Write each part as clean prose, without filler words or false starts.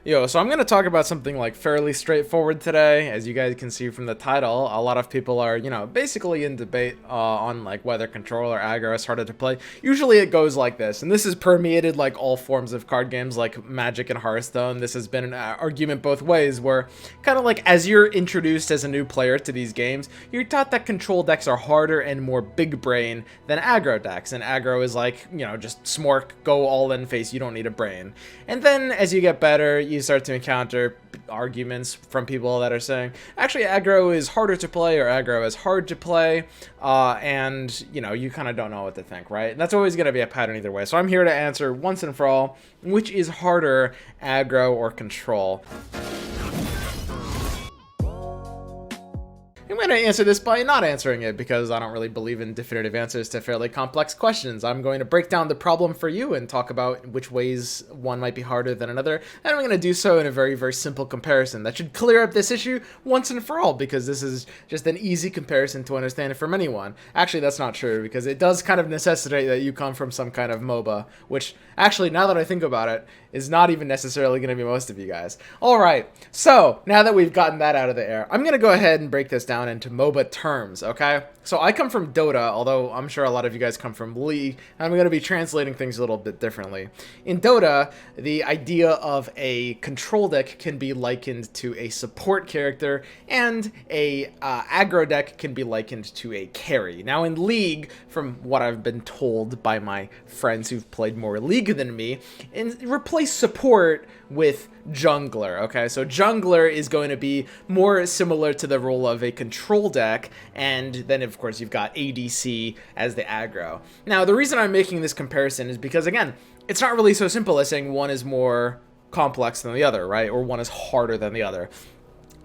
So I'm going to talk about something like fairly straightforward today. As you guys can see from the title, a lot of people are, basically in debate on like whether control or aggro is harder to play. Usually it goes like this, and this has permeated like all forms of card games like Magic and Hearthstone. This has been an argument both ways where kind of like as you're introduced as a new player to these games, you're taught that control decks are harder and more big brain than aggro decks. And aggro is like, just smork, go all in face, you don't need a brain. And then as you get better, you start to encounter arguments from people that are saying, actually, aggro is harder to play or aggro is hard to play, and, you kind of don't know what to think, right? And that's always going to be a pattern either way. So I'm here to answer once and for all, which is harder, aggro or control? I'm going to answer this by not answering it because I don't really believe in definitive answers to fairly complex questions. I'm going to break down the problem for you and talk about which ways one might be harder than another. And I'm going to do so in a very, very simple comparison that should clear up this issue once and for all, because this is just an easy comparison to understand from anyone. Actually, that's not true, because it does kind of necessitate that you come from some kind of MOBA, which actually, now that I think about it, is not even necessarily going to be most of you guys. All right, so now that we've gotten that out of the air, I'm going to go ahead and break this down into MOBA terms, okay? So I come from Dota, although I'm sure a lot of you guys come from League, and I'm going to be translating things a little bit differently. In Dota, the idea of a control deck can be likened to a support character, and a aggro deck can be likened to a carry. Now in League, from what I've been told by my friends who've played more League than me, replace support with jungler. Okay, so jungler is going to be more similar to the role of a control deck, and then of course you've got ADC as the aggro. Now the reason I'm making this comparison is because, again, it's not really so simple as saying one is more complex than the other, right? Or one is harder than the other.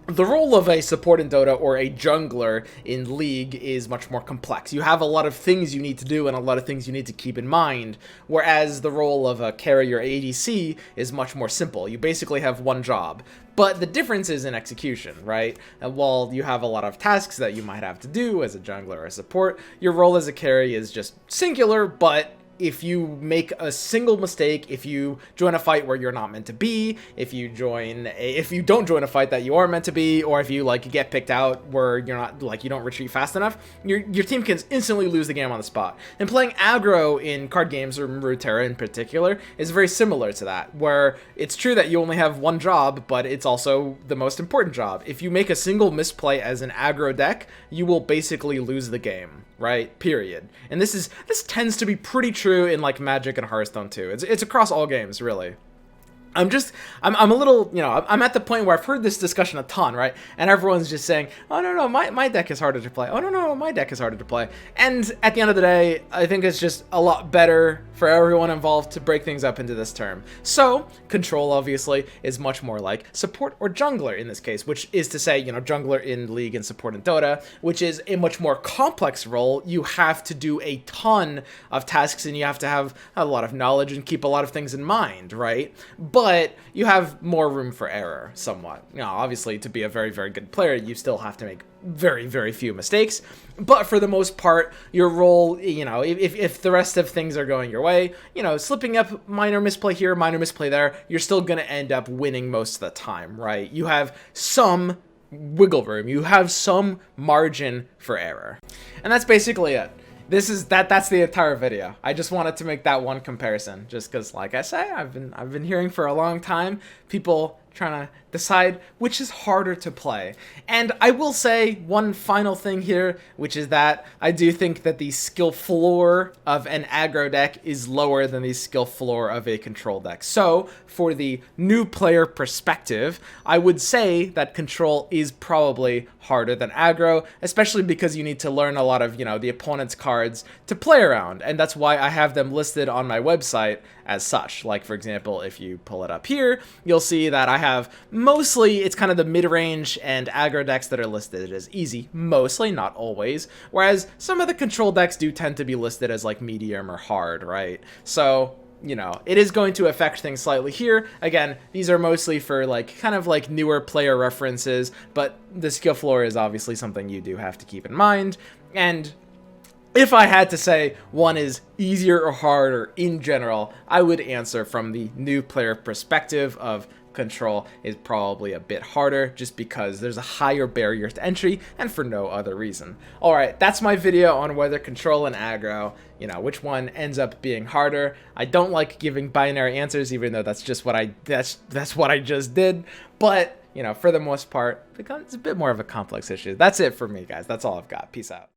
The role of a support in Dota or a jungler in League is much more complex. You have a lot of things you need to do and a lot of things you need to keep in mind, whereas the role of a carry or ADC is much more simple. You basically have one job. But the difference is in execution, right? And while you have a lot of tasks that you might have to do as a jungler or a support, your role as a carry is just singular, but if you make a single mistake, if you join a fight where you're not meant to be, if you don't join a fight that you are meant to be, or if you like get picked out where you're not, like, you don't retreat fast enough, your team can instantly lose the game on the spot. And playing aggro in card games, or Runeterra in particular, is very similar to that, where it's true that you only have one job, but it's also the most important job. If you make a single misplay as an aggro deck, you will basically lose the game, right? Period. And this tends to be pretty true in like Magic and Hearthstone too. It's across all games, really. I'm a little, I'm at the point where I've heard this discussion a ton, right? And everyone's just saying, oh, no, my deck is harder to play. Oh, no, my deck is harder to play. And at the end of the day, I think it's just a lot better for everyone involved to break things up into this term. So, control, obviously, is much more like support or jungler in this case, which is to say, jungler in League and support in Dota, which is a much more complex role. You have to do a ton of tasks, and you have to have a lot of knowledge and keep a lot of things in mind, right? But you have more room for error, somewhat. Obviously, to be a very, very good player, you still have to make very, very few mistakes. But for the most part, your role, if the rest of things are going your way, slipping up, minor misplay here, minor misplay there, you're still going to end up winning most of the time, right? You have some wiggle room. You have some margin for error. And that's basically it. That's the entire video. I just wanted to make that one comparison, just because, like I say, I've been hearing for a long time people trying to decide which is harder to play. And I will say one final thing here, which is that I do think that the skill floor of an aggro deck is lower than the skill floor of a control deck. So, for the new player perspective, I would say that control is probably harder than aggro, especially because you need to learn a lot of, the opponent's cards to play around. And that's why I have them listed on my website as such. Like, for example, if you pull it up here, you'll see that I have mostly, it's kind of the mid-range and aggro decks that are listed as easy, mostly, not always, whereas some of the control decks do tend to be listed as like medium or hard, right? So, it is going to affect things slightly here. Again, these are mostly for like kind of like newer player references, but the skill floor is obviously something you do have to keep in mind. And if I had to say one is easier or harder in general, I would answer from the new player perspective of control is probably a bit harder just because there's a higher barrier to entry and for no other reason. Alright, that's my video on whether control and aggro, you know, which one ends up being harder. I don't like giving binary answers, even though that's just what that's what I just did, but you know, for the most part, it's a bit more of a complex issue. That's it for me, guys. That's all I've got. Peace out.